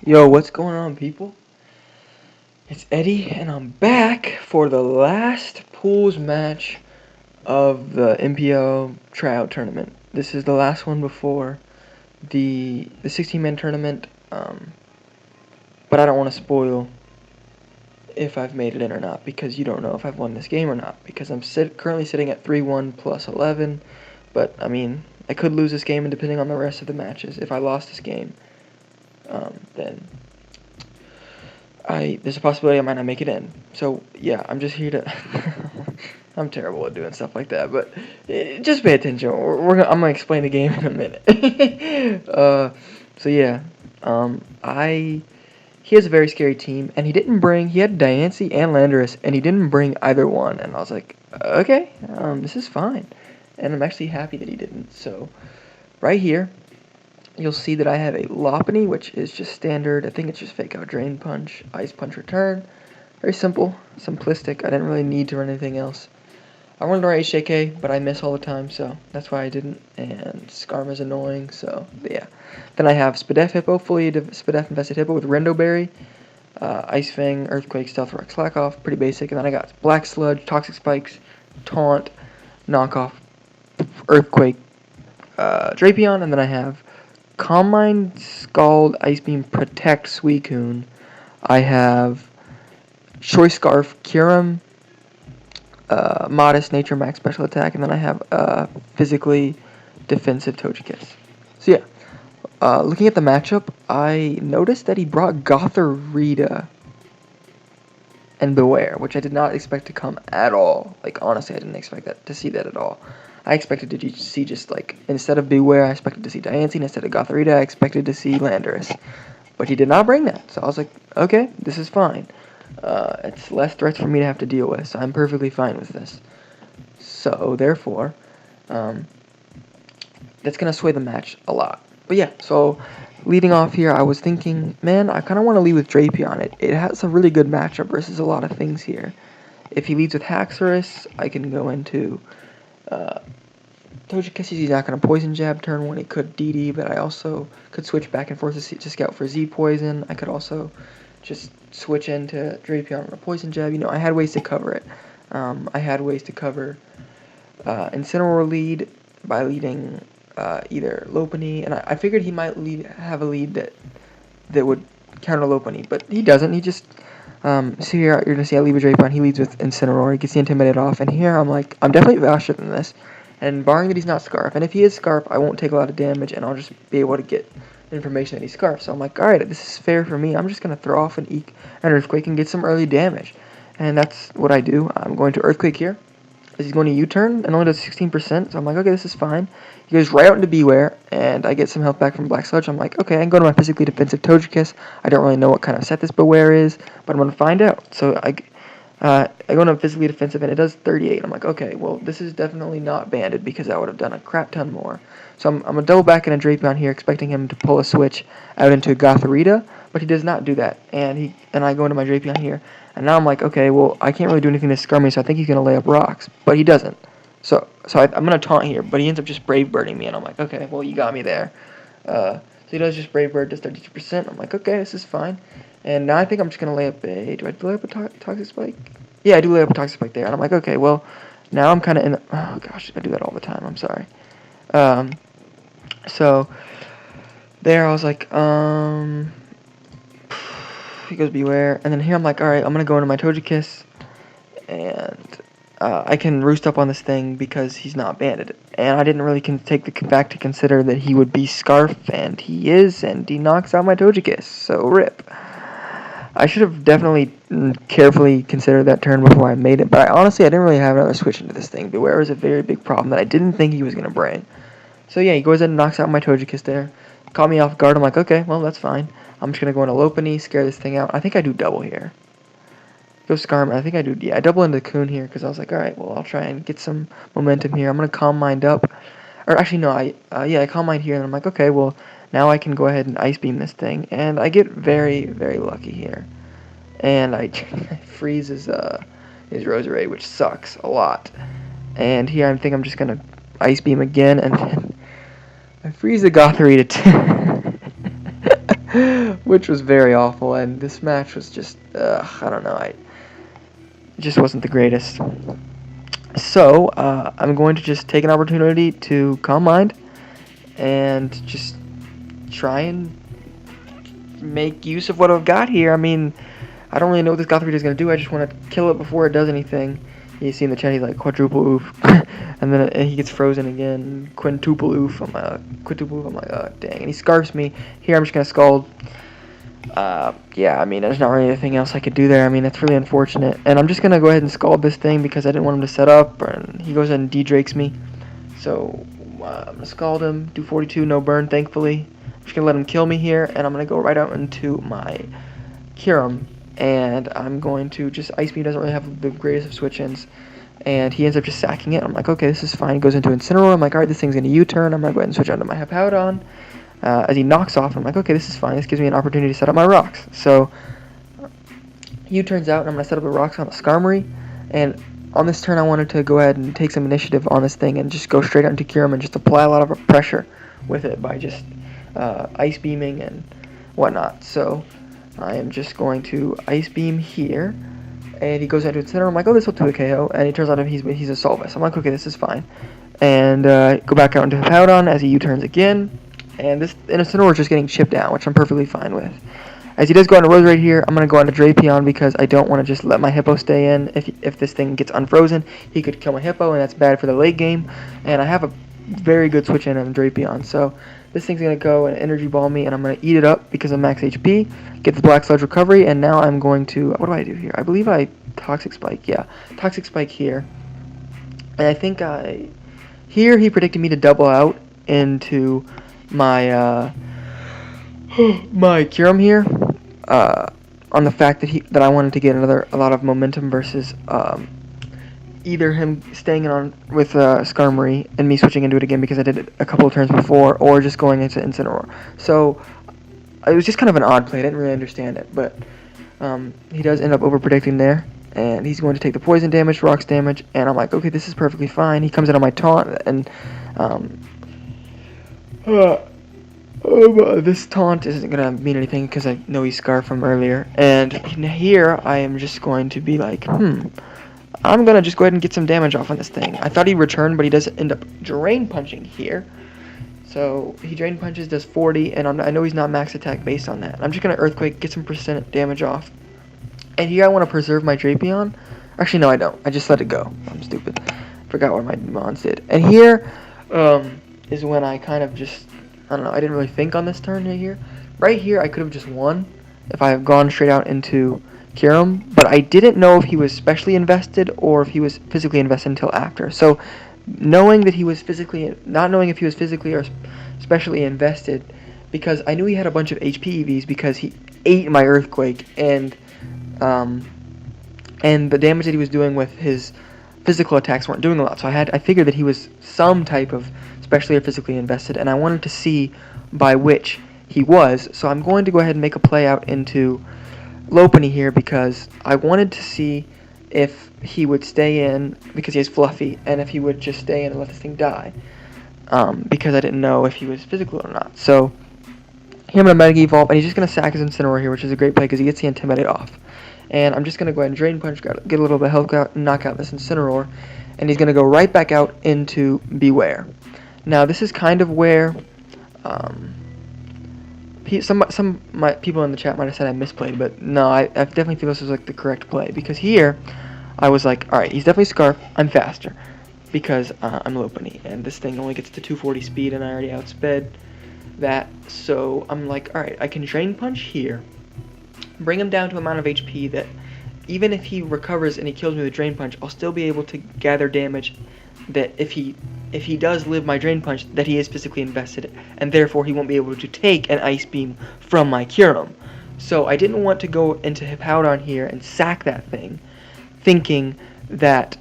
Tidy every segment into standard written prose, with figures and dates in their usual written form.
Yo, what's going on, people? It's Eddie, and I'm back for the last pools match of the MPO tryout tournament. This is the last one before the 16-man tournament, but I don't want to spoil if I've made it in or not, because you don't know if I've won this game or not, because I'm currently sitting at 3-1 plus 11, but, I mean, I could lose this game, and depending on the rest of the matches, if I lost this game, then there's a possibility I might not make it in. So yeah, I'm just here to. I'm terrible at doing stuff like that, but just pay attention. I'm gonna explain the game in a minute. So yeah, I he has a very scary team, and he had Diancie and Landorus, and he didn't bring either one, and I was like, okay, this is fine, and I'm actually happy that he didn't. So right here, you'll see that I have a Lopunny, which is just standard. I think it's just Fake Out Drain Punch, Ice Punch Return. Very simple, simplistic. I didn't really need to run anything else. I wanted to run HJK, but I miss all the time, so that's why I didn't. And Skarma's annoying, so yeah. Then I have Spadef Hippo, fully Spadef Invested Hippo with Rendo Berry, Ice Fang, Earthquake, Stealth Rock, Slack Off, pretty basic. And then I got Black Sludge, Toxic Spikes, Taunt, Knockoff, Earthquake, Drapion, and then I have Calm Mind, Scald, Ice Beam, Protect, Suicune. I have Choice Scarf, Kyurem, Modest, Nature Max, Special Attack, and then I have Physically Defensive Togekiss. So yeah, looking at the matchup, I noticed that he brought Gothorita and Beware, which I did not expect to come at all. Like, honestly, I didn't expect to see that at all. I expected to see just, like, instead of Beware, I expected to see Diancie, and instead of Gothorita, I expected to see Landorus. But he did not bring that, so I was like, okay, this is fine. It's less threats for me to have to deal with, so I'm perfectly fine with this. So, therefore, that's going to sway the match a lot. But yeah, so leading off here, I was thinking, man, I kind of want to lead with Drapion. It has a really good matchup versus a lot of things here. If he leads with Haxorus, I can go into Togekiss. He's not going to Poison Jab turn 1. It could DD, but I also could switch back and forth to scout for Z-Poison. I could also just switch into Drapion on a Poison Jab. You know, I had ways to cover it. I had ways to cover Incineroar lead by leading either Lopunny, and I figured he might have a lead that would counter Lopunny, but he doesn't. He just so here you're gonna see I leave a Drapion. He leads with Incineroar. He gets the Intimidate off, and here I'm like, I'm definitely faster than this, and barring that he's not Scarf, and if he is Scarf, I won't take a lot of damage, and I'll just be able to get information that he's Scarf. So I'm like, all right, this is fair for me. I'm just gonna throw off an Earthquake and get some early damage, and that's what I do. I'm going to Earthquake here. He's going to U-turn and only does 16%, so I'm like, okay, this is fine. He goes right out into Beware, and I get some health back from Black Sludge. I'm like, okay, I can go to my physically defensive Togekiss. I don't really know what kind of set this Beware is, but I'm going to find out. So I go into physically defensive, and it does 38. I'm like, okay, well, this is definitely not banded because I would have done a crap ton more. So I'm going to double back in a Drapion here, expecting him to pull a switch out into a Gothorita, but he does not do that, and I go into my Drapion here. And now I'm like, okay, well, I can't really do anything to scare me, so I think he's going to lay up rocks. But he doesn't. So I'm going to taunt here, but he ends up just Brave Birding me, and I'm like, okay, well, you got me there. So he does just Brave Bird, does 32%. I'm like, okay, this is fine. And now I think I'm just going to lay up a... Do I lay up a Toxic Spike? Yeah, I do lay up a Toxic Spike there. And I'm like, okay, well, now I'm kind of in the... Oh, gosh, I do that all the time. I'm sorry. So there I was like, he goes Beware, and then here I'm like, alright, I'm going to go into my Togekiss, and I can roost up on this thing because he's not banded. And I didn't really take the back to consider that he would be Scarf, and he is, and he knocks out my Togekiss, so rip. I should have definitely carefully considered that turn before I made it, but I didn't really have another switch into this thing. Beware was a very big problem that I didn't think he was going to bring. So yeah, he goes ahead and knocks out my Togekiss there. Caught me off guard, I'm like, okay, well, that's fine. I'm just going to go into Lopunny, scare this thing out. I think I do double here. Go Skarm. I think I do, yeah, I double into Coon here because I was like, alright, well, I'll try and get some momentum here. I'm going to Calm Mind up. Or actually, no, I Calm Mind here, and I'm like, okay, well, now I can go ahead and Ice Beam this thing. And I get very, very lucky here. And I freeze his Roserade, which sucks a lot. And here I think I'm just going to Ice Beam again, and then I freeze the Gothorita too. which was very awful. And this match was just, I don't know, it just wasn't the greatest. So I'm going to just take an opportunity to calm mind and just try and make use of what I've got here. I mean, I don't really know what this Goth Reader is going to do. I just want to kill it before it does anything. You see in the chat, he's like, quadruple oof. And then he gets frozen again. Quintuple oof. I'm like, quintuple oof. I'm like, oh, dang. And he scarfs me. Here, I'm just going to scald. Yeah, I mean, there's not really anything else I could do there. I mean, that's really unfortunate. And I'm just going to go ahead and scald this thing because I didn't want him to set up. And he goes ahead and D-Drakes me. So, I'm going to scald him. Do 42, no burn, thankfully. I'm just going to let him kill me here. And I'm going to go right out into my Kyurem. And I'm going to just, Ice Beam doesn't really have the greatest of switch-ins, and he ends up just sacking it. I'm like, okay, this is fine. He goes into Incineroar. I'm like, alright, this thing's going to U-turn. I'm going to go ahead and switch onto my Hippowdon. As he knocks off, I'm like, okay, this is fine. This gives me an opportunity to set up my rocks. So, U-turns out, and I'm going to set up the rocks on the Skarmory, and on this turn I wanted to go ahead and take some initiative on this thing and just go straight out into Kyurem and just apply a lot of pressure with it by just Ice Beaming and whatnot. So, I am just going to Ice Beam here, and he goes into Incineroar. I'm like, oh, this will do a KO, and he turns out he's a Solvus. I'm like, okay, this is fine. And go back out into Hippowdon as he U-turns again, and this Incineroar is just getting chipped down, which I'm perfectly fine with. As he does go into Roserade here, I'm going to go onto Drapion because I don't want to just let my Hippo stay in. If this thing gets unfrozen, he could kill my Hippo, and that's bad for the late game. And I have a very good switch in on Drapion, so this thing's going to go and Energy Ball me, and I'm going to eat it up because of max HP, get the Black Sludge recovery, and now I'm going to, what do I do here? I believe I Toxic Spike, yeah. Toxic Spike here. And I think here he predicted me to double out into my, my Kyurem here, on the fact that I wanted to get a lot of momentum versus, either him staying in on with Skarmory and me switching into it again because I did it a couple of turns before, or just going into Incineroar. So it was just kind of an odd play. I didn't really understand it, but he does end up over-predicting there, and he's going to take the poison damage, rocks damage, and I'm like, okay, this is perfectly fine. He comes in on my taunt, and this taunt isn't going to mean anything because I know he's Scarf from earlier, and here I am just going to be like, I'm going to just go ahead and get some damage off on this thing. I thought he'd return, but he does end up Drain Punching here. So he Drain Punches, does 40, and I know he's not max attack based on that. I'm just going to Earthquake, get some percent damage off. And here I want to preserve my Drapion. Actually, no, I don't. I just let it go. I'm stupid. Forgot what my mons did. And here is when I kind of just, I don't know, I didn't really think on this turn right here. Right here, I could have just won if I had gone straight out into Kyurem, but I didn't know if he was specially invested or if he was physically invested until after. So, knowing that he was not knowing if he was physically or specially invested, because I knew he had a bunch of HP EVs because he ate my Earthquake, and the damage that he was doing with his physical attacks weren't doing a lot. So I figured that he was some type of specially or physically invested, and I wanted to see by which he was. So I'm going to go ahead and make a play out into Lopunny here because I wanted to see if he would stay in because he has Fluffy, and if he would just stay in and let this thing die, because I didn't know if he was physical or not. So here I'm going to Mega Evolve, and he's just going to sack his Incineroar here, which is a great play because he gets the Intimidate off. And I'm just going to go ahead and Drain Punch, get a little bit of health out, knock out this Incineroar, and he's going to go right back out into Beware. Now this is kind of where some people in the chat might have said I misplayed, but no, I definitely feel this was like the correct play, because here I was like, alright, he's definitely Scarf, I'm faster, because I'm Lopunny, and this thing only gets to 240 speed, and I already outsped that, so I'm like, alright, I can Drain Punch here, bring him down to an amount of HP that even if he recovers and he kills me with Drain Punch, I'll still be able to gather damage that if he does live my Drain Punch, that he is physically invested, and therefore he won't be able to take an Ice Beam from my Kyurem. So I didn't want to go into Hippowdon here and sack that thing, thinking that,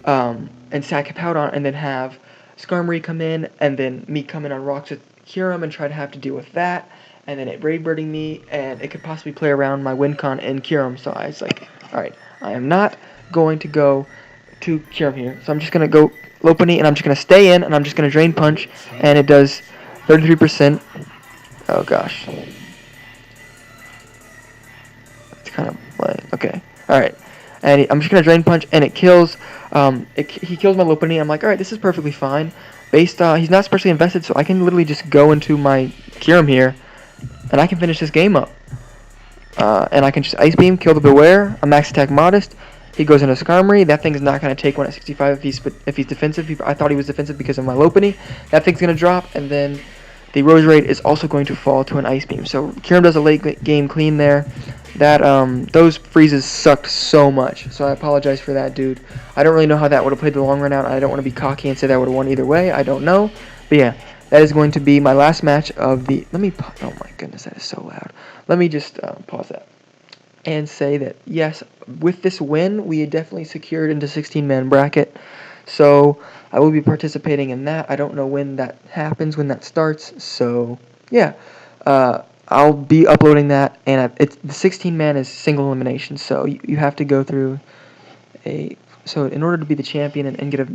and sack Hippowdon and then have Skarmory come in, and then me come in on Rocks with Kyurem and try to have to deal with that, and then it Brave Birding me, and it could possibly play around my Wincon and Kyurem, so I was like, alright, I am not going to go to Kyurem here, so I'm just going to go Lopunny, and I'm just going to stay in, and I'm just going to Drain Punch, and it does 33%. Oh gosh. It's kind of like, okay. Alright. And I'm just going to Drain Punch, and it kills, he kills my Lopunny. I'm like, alright, this is perfectly fine. He's not specially invested, so I can literally just go into my Kyurem here, and I can finish this game up. And I can just Ice Beam, kill the Beware, a Max Attack Modest. He goes into Skarmory. That thing's not going to take one at 65 if he's defensive. I thought he was defensive because of my Lopunny. That thing's going to drop, and then the Roserade is also going to fall to an Ice Beam. So Kyurem does a late game clean there. Those freezes sucked so much, so I apologize for that, dude. I don't really know how that would have played the long run out. I don't want to be cocky and say that I would have won either way. I don't know. But yeah, that is going to be my last match of the... oh my goodness, that is so loud. Let me just pause that and say that, yes, with this win, we definitely secured into 16-man bracket. So I will be participating in that. I don't know when that happens, when that starts. So yeah, I'll be uploading that, and the 16-man is single elimination. So you have to go through so in order to be the champion and get a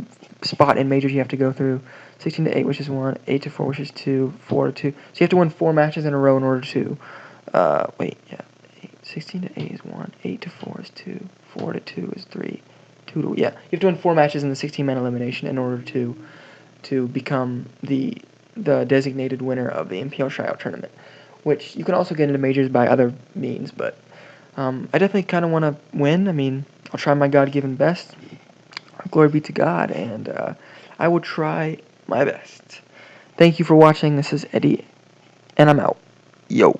spot in majors, you have to go through 16 to 8, which is 1, 8 to 4, which is 2, 4 to 2. So you have to win 4 matches in a row in order to 16 to 8 is 1, 8 to 4 is 2, 4 to 2 is 3, 2 to... yeah, you have to win 4 matches in the 16-man elimination in order to become the designated winner of the MPL tryout tournament, which you can also get into majors by other means, but I definitely kind of want to win. I mean, I'll try my God-given best. Glory be to God, and I will try my best. Thank you for watching. This is Eddie, and I'm out. Yo.